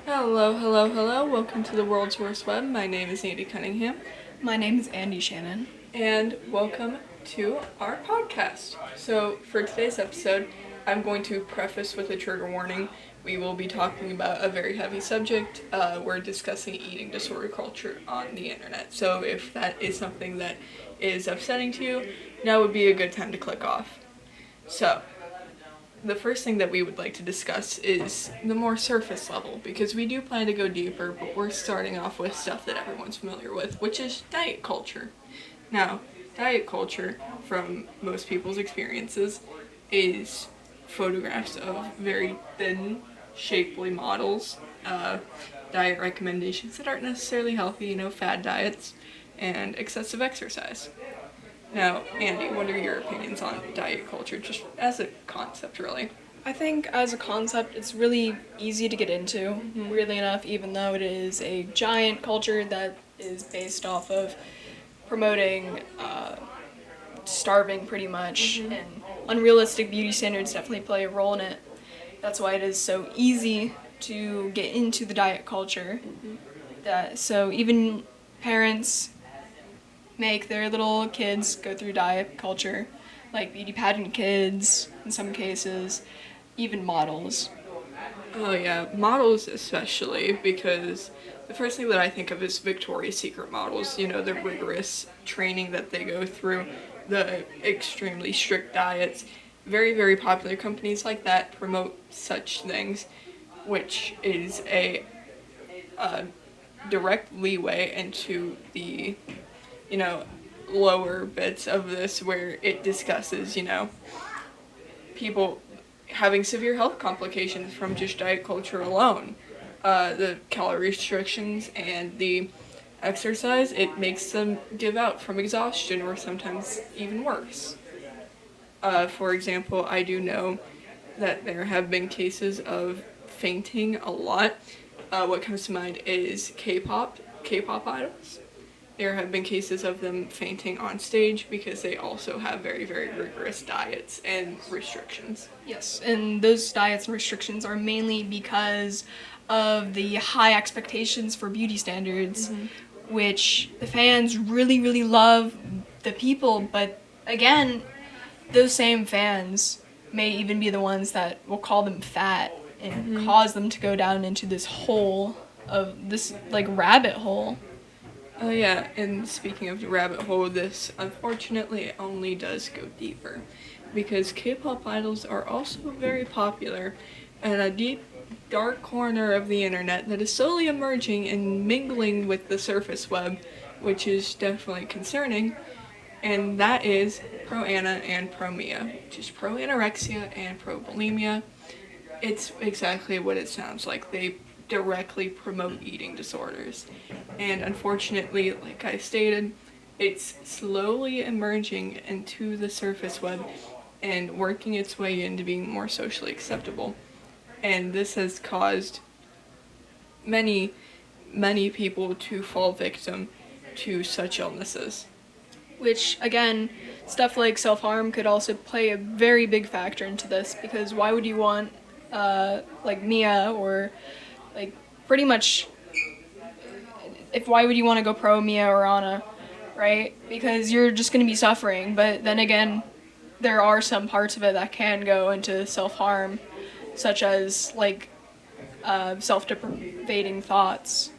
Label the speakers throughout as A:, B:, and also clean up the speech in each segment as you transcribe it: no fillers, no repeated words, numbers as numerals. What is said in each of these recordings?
A: Hello, hello, hello. Welcome to the world's worst web. My name is Andy Cunningham,
B: My name is Andy Shannon.
A: and welcome to our podcast. So, for today's episode, I'm going to preface with a trigger warning. We will be talking about a very heavy subject. We're discussing eating disorder culture on the internet. So, if that is something that is upsetting to you, now would be a good time to click off. So, the first thing that we would like to discuss is the more surface level, because we do plan to go deeper, but we're starting off with stuff that everyone's familiar with, which is diet culture. Now, diet culture, from most people's experiences, is photographs of very thin, shapely models, diet recommendations that aren't necessarily healthy, fad diets, and excessive exercise. Now, Andy, what are your opinions on diet culture, just as a concept, really?
B: I think as a concept, it's really easy to get into, weirdly enough, even though it is a giant culture that is based off of promoting starving pretty much, and unrealistic beauty standards definitely play a role in it. That's why it is so easy to get into the diet culture. So even parents make their little kids go through diet culture, like beauty pageant kids in some cases, even models.
A: Oh yeah, models especially, because the first thing that I think of is Victoria's Secret models, the rigorous training that they go through, the extremely strict diets. Very, very popular companies like that promote such things, which is a direct leeway into the, lower bits of this where it discusses, people having severe health complications from just diet culture alone. The calorie restrictions and the exercise, it makes them give out from exhaustion or sometimes even worse. For example, I do know that there have been cases of fainting a lot. What comes to mind is K-pop idols. There have been cases of them fainting on stage because they also have very, very rigorous diets and restrictions.
B: Yes, and those diets and restrictions are mainly because of the high expectations for beauty standards, which the fans really, really love the people, but again, those same fans may even be the ones that will call them fat and cause them to go down into this hole of this rabbit hole.
A: Oh yeah, and speaking of the rabbit hole, this unfortunately only does go deeper, because K-pop idols are also very popular in a deep, dark corner of the internet that is slowly emerging and mingling with the surface web, which is definitely concerning, and that is pro-Ana and pro-Mia, which is pro-anorexia and pro-bulimia. It's exactly what it sounds like. They directly promote eating disorders. And unfortunately, like I stated, it's slowly emerging into the surface web and working its way into being more socially acceptable. And this has caused many, many people to fall victim to such illnesses.
B: Which, again, stuff like self-harm could also play a very big factor into this, because why would you want, Mia, or, pretty much, why would you want to go pro Mia or Anna, right? Because you're just going to be suffering, but then again, there are some parts of it that can go into self-harm, such as, self-deprecating thoughts.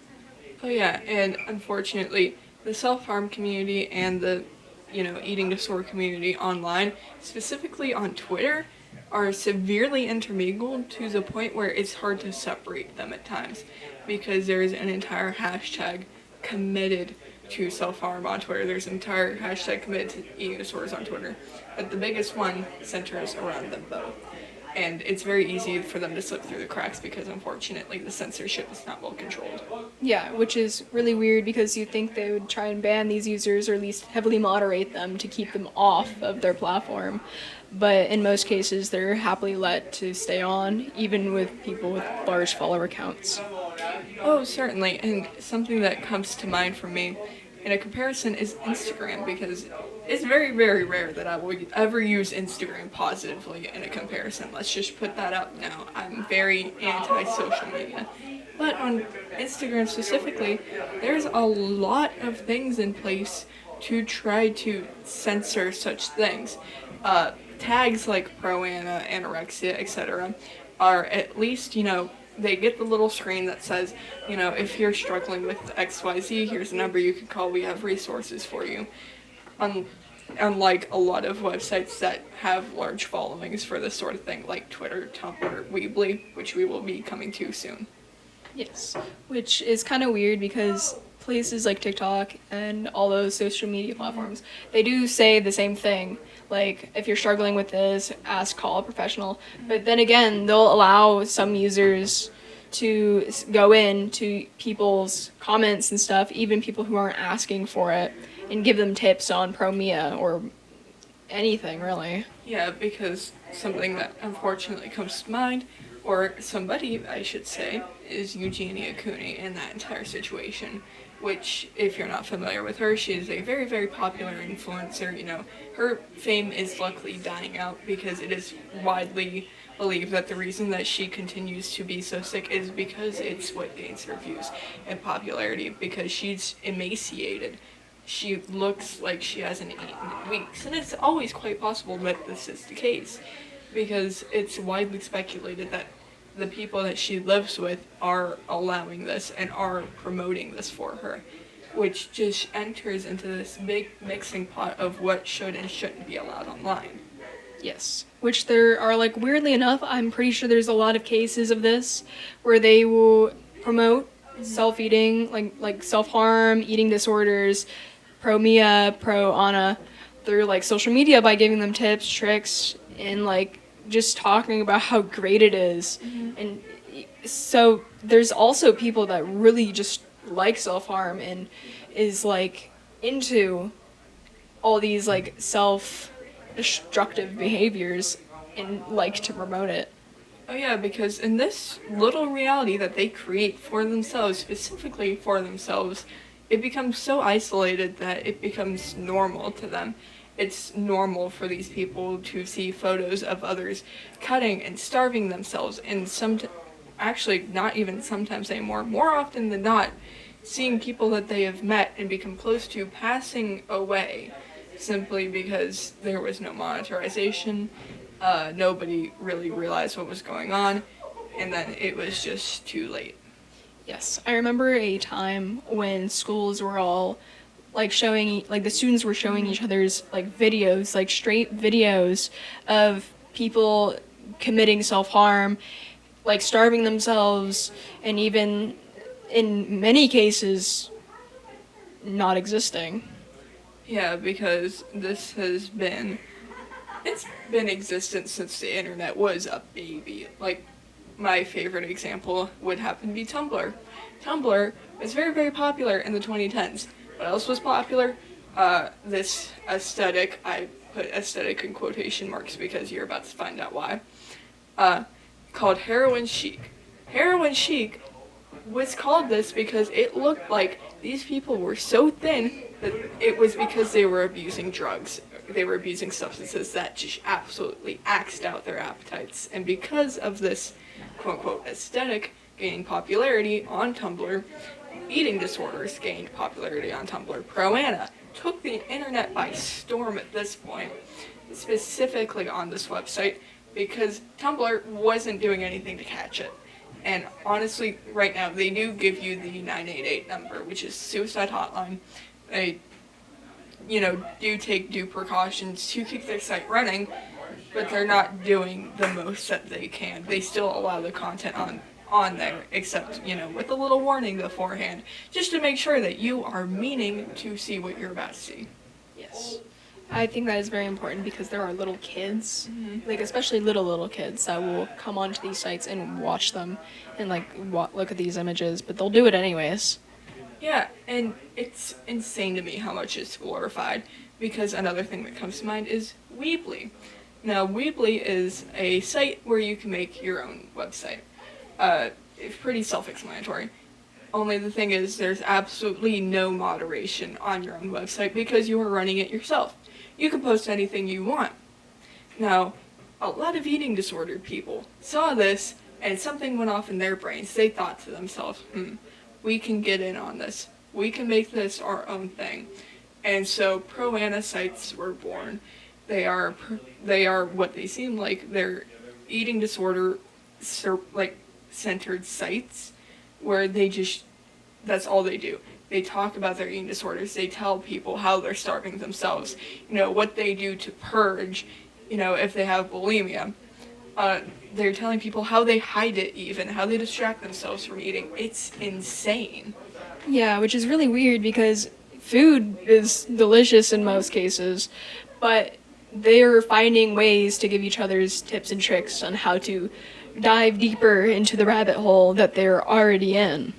A: Oh yeah, and unfortunately, the self-harm community and the, eating disorder community online, specifically on Twitter, are severely intermingled to the point where it's hard to separate them at times, because there is an entire hashtag committed to self-harm on Twitter. There's an entire hashtag committed to eating disorders on Twitter, but the biggest one centers around them both. And it's very easy for them to slip through the cracks because, unfortunately, the censorship is not well controlled.
B: Yeah, which is really weird because you'd think they would try and ban these users or at least heavily moderate them to keep them off of their platform. But in most cases, they're happily let to stay on, even with people with large follower counts.
A: Oh, certainly. And something that comes to mind for me in a comparison is Instagram, because it's very, very rare that I will ever use Instagram positively in a comparison. Let's just put that up now. I'm very anti-social media. But on Instagram specifically, there's a lot of things in place to try to censor such things. Tags like pro-ana, anorexia, etc. are at least, they get the little screen that says, if you're struggling with XYZ, here's a number you can call, we have resources for you. Unlike a lot of websites that have large followings for this sort of thing, like Twitter, Tumblr, Weebly, which we will be coming to soon.
B: Yes, which is kind of weird because places like TikTok and all those social media platforms, they do say the same thing. Like, if you're struggling with this, call a professional. But then again, they'll allow some users to go in to people's comments and stuff, even people who aren't asking for it, and give them tips on Pro-Mia or anything, really.
A: Yeah, because something that unfortunately comes to mind, or somebody, I should say, is Eugenia Cooney in that entire situation, which, if you're not familiar with her, she is a very, very popular influencer. Her fame is luckily dying out because it is widely believed that the reason that she continues to be so sick is because it's what gains her views and popularity, because she's emaciated. She looks like she hasn't eaten in weeks, and it's always quite possible that this is the case, because it's widely speculated that the people that she lives with are allowing this and are promoting this for her, which just enters into this big mixing pot of what should and shouldn't be allowed online.
B: Yes, which there are, weirdly enough, I'm pretty sure there's a lot of cases of this where they will promote self-eating, like self-harm, eating disorders, Pro-Mia, Pro-Ana, through social media by giving them tips, tricks, and just talking about how great it is. And so there's also people that really just like self-harm and is into all these self-destructive behaviors and like to promote it.
A: Oh yeah, because in this little reality that they create for themselves, specifically for themselves, it becomes so isolated that it becomes normal to them. It's normal for these people to see photos of others cutting and starving themselves, and actually not even sometimes anymore, more often than not, seeing people that they have met and become close to passing away simply because there was no monetization, nobody really realized what was going on, and then it was just too late.
B: Yes, I remember a time when schools were all showing, the students were showing each other's videos, straight videos of people committing self-harm, starving themselves, and even in many cases not existing.
A: Yeah, because it's been existent since the internet was a baby. My favorite example would happen to be Tumblr. Tumblr was very, very popular in the 2010s. What else was popular? This aesthetic, I put aesthetic in quotation marks because you're about to find out why, called heroin chic. Heroin chic was called this because it looked like these people were so thin that it was because they were abusing drugs. They were abusing substances that just absolutely axed out their appetites. And because of this quote-unquote aesthetic gaining popularity on Tumblr, eating disorders gained popularity on Tumblr. Pro-Ana took the internet by storm at this point, specifically on this website, because Tumblr wasn't doing anything to catch it. And honestly, right now, they do give you the 988 number, which is suicide hotline. They, do take due precautions to keep their site running, but they're not doing the most that they can. They still allow the content on there, except, with a little warning beforehand, just to make sure that you are meaning to see what you're about to see.
B: Yes. I think that is very important because there are little kids, especially little kids that will come onto these sites and watch them and look at these images, but they'll do it anyways.
A: Yeah, and it's insane to me how much it's glorified, because another thing that comes to mind is Weebly. Now, Weebly is a site where you can make your own website. It's pretty self-explanatory. Only the thing is, there's absolutely no moderation on your own website because you are running it yourself. You can post anything you want. Now, a lot of eating disordered people saw this and something went off in their brains. They thought to themselves, we can get in on this. We can make this our own thing. And so pro-ana sites were born. They are what they seem like. They're eating disorder centered sites where that's all they do. They talk about their eating disorders. They tell people how they're starving themselves, what they do to purge, if they have bulimia. They're telling people how they hide it even, how they distract themselves from eating. It's insane.
B: Yeah, which is really weird because food is delicious in most cases, but they're finding ways to give each other's tips and tricks on how to dive deeper into the rabbit hole that they're already in.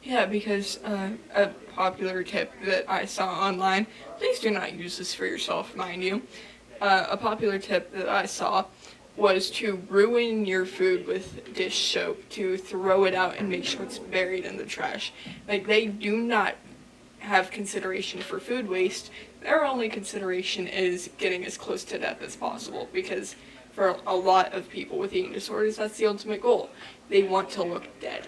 A: Yeah, because a popular tip that I saw online, please do not use this for yourself, mind you. A popular tip that I saw was to ruin your food with dish soap, to throw it out and make sure it's buried in the trash. Like, they do not have consideration for food waste. Their only consideration is getting as close to death as possible, because for a lot of people with eating disorders, that's the ultimate goal. They want to look dead.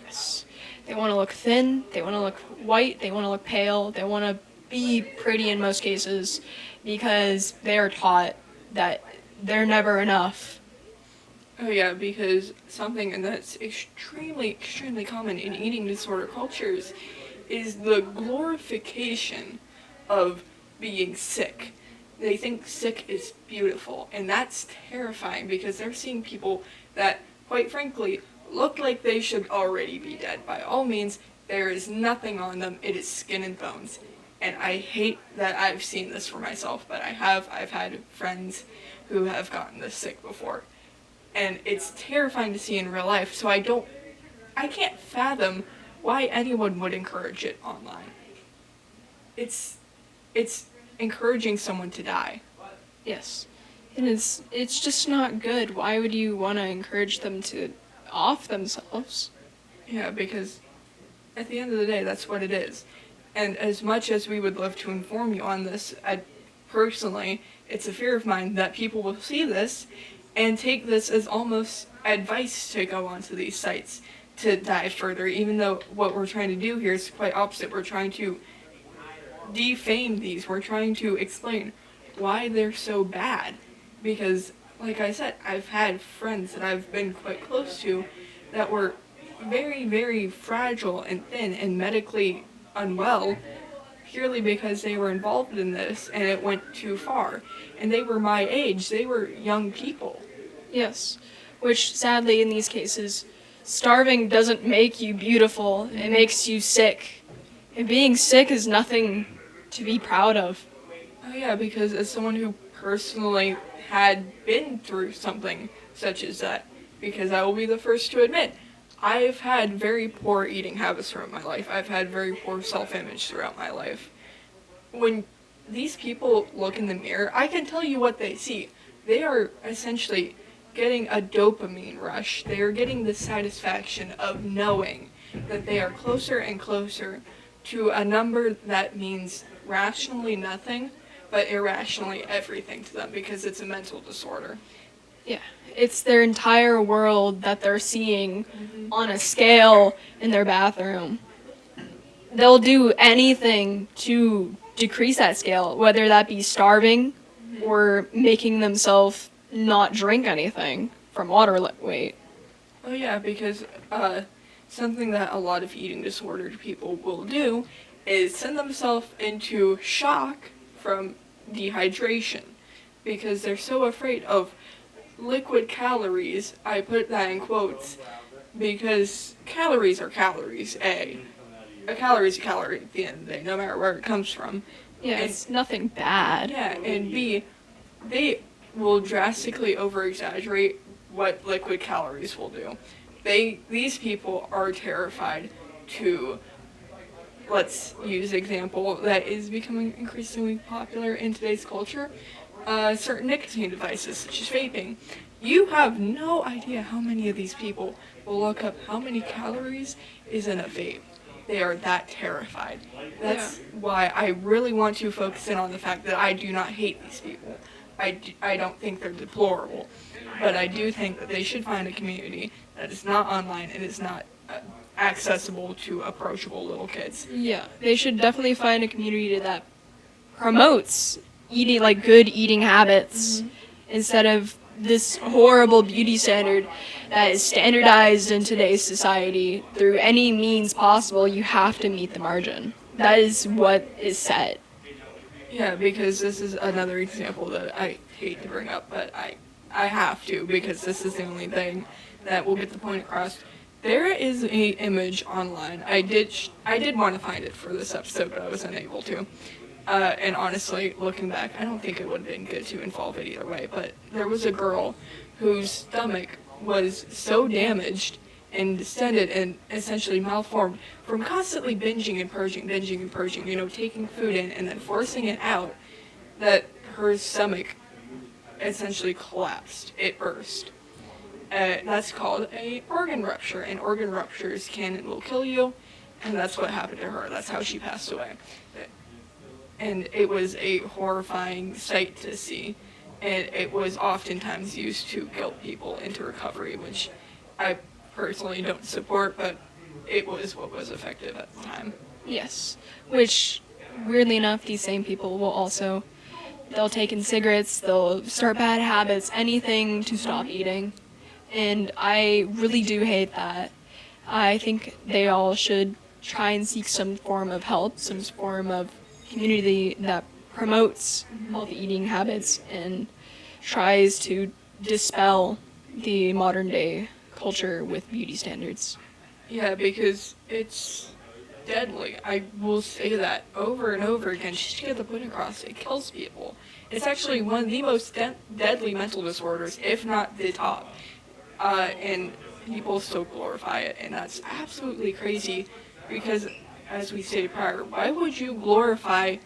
B: Yes. They want to look thin, they want to look white, they want to look pale, they want to be pretty in most cases because they are taught that they're never enough.
A: Oh yeah, because something that's extremely, extremely common in eating disorder cultures is the glorification of being sick. They think sick is beautiful, and that's terrifying because they're seeing people that, quite frankly, look like they should already be dead. By all means, there is nothing on them. It is skin and bones. And I hate that I've seen this for myself, but I've had friends who have gotten this sick before. And it's terrifying to see in real life, so I can't fathom why anyone would encourage it online. It's encouraging someone to die.
B: Yes. And it's just not good. Why would you want to encourage them to off themselves?
A: Yeah, because at the end of the day, that's what it is. And as much as we would love to inform you on this, personally, it's a fear of mine that people will see this and take this as almost advice to go onto these sites to dive further, even though what we're trying to do here is quite opposite. We're trying to defame these. We're trying to explain why they're so bad. Because, like I said, I've had friends that I've been quite close to that were very, very fragile and thin and medically unwell purely because they were involved in this and it went too far. And they were my age. They were young people.
B: Yes. Which, sadly, in these cases, starving doesn't make you beautiful. It makes you sick. And being sick is nothing to be proud of.
A: Oh yeah, because as someone who personally had been through something such as that, because I will be the first to admit, I've had very poor eating habits throughout my life. I've had very poor self-image throughout my life. When these people look in the mirror, I can tell you what they see. They are essentially getting a dopamine rush. They are getting the satisfaction of knowing that they are closer and closer to a number that means rationally nothing, but irrationally everything to them, because it's a mental disorder.
B: Yeah. It's their entire world that they're seeing on a scale in their bathroom. They'll do anything to decrease that scale, whether that be starving or making themselves not drink anything from water weight.
A: Oh yeah, because something that a lot of eating disordered people will do is send themselves into shock from dehydration, because they're so afraid of liquid calories. I put that in quotes because calories are calories, A calorie is a calorie at the end of the day, no matter where it comes from.
B: Yeah,
A: And
B: it's nothing bad.
A: yeah, and B, they will drastically over-exaggerate what liquid calories will do. These people are terrified to, let's use an example that is becoming increasingly popular in today's culture, certain nicotine devices such as vaping. You have no idea how many of these people will look up how many calories is in a vape. They are that terrified. That's why I really want to focus in on the fact that I do not hate these people. I don't think they're deplorable, but I do think that they should find a community that is not online and is not accessible to approachable little kids.
B: Yeah, they should definitely find a community that promotes eating, like good eating habits, instead of this horrible beauty standard that is standardized in today's society. Through any means possible, you have to meet the margin. That is what is set.
A: Yeah, because this is another example that I hate to bring up, but I have to, because this is the only thing that will get the point across. There is a image online. I did want to find it for this episode, but I was unable to. And honestly, looking back, I don't think it would have been good to involve it either way, but there was a girl whose stomach was so damaged and distended and essentially malformed from constantly binging and purging, taking food in and then forcing it out, that her stomach essentially collapsed. It burst. That's called an organ rupture, and organ ruptures can and will kill you, and that's what happened to her. That's how she passed away. And it was a horrifying sight to see, and it was oftentimes used to guilt people into recovery, which I personally don't support, but it was what was effective at the time.
B: Yes, which, weirdly enough, these same people will also, they'll take in cigarettes, they'll start bad habits, anything to stop eating, and I really do hate that. I think they all should try and seek some form of help, some form of community that promotes healthy eating habits and tries to dispel the modern day culture with beauty standards.
A: Yeah, because it's deadly. I will say that over and over again, just to get the point across. It kills people. It's actually one of the most deadly mental disorders, if not the top. And people still glorify it, and that's absolutely crazy, because as we stated prior, why would you glorify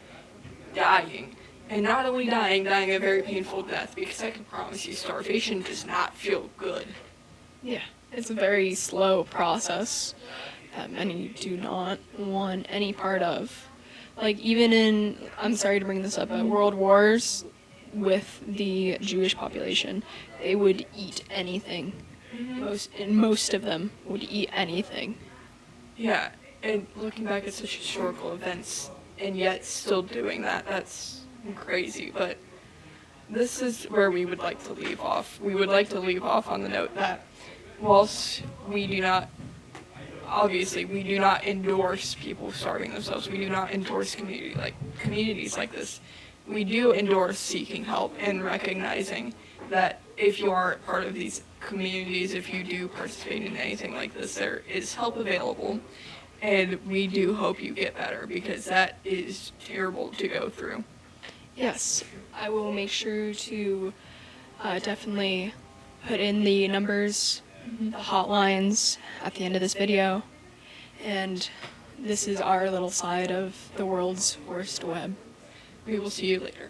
A: dying? And not only dying a very painful death, because I can promise you starvation does not feel good.
B: Yeah, it's a very slow process that many do not want any part of. Like, even in, I'm sorry to bring this up, but World Wars with the Jewish population, they would eat anything. Most of them would eat anything.
A: Yeah, and looking back at such historical events, and yet still doing that, that's crazy. But this is where we would like to leave off. We would like to leave off on the note that whilst we do not endorse people starving themselves, we do not endorse communities like this, we do endorse seeking help and recognizing that if you are part of these communities, if you do participate in anything like this, there is help available. And we do hope you get better, because that is terrible to go through.
B: Yes, I will make sure to definitely put in the numbers, the hotlines at the end of this video. And this is our little side of the world's worst web.
A: We will see you later.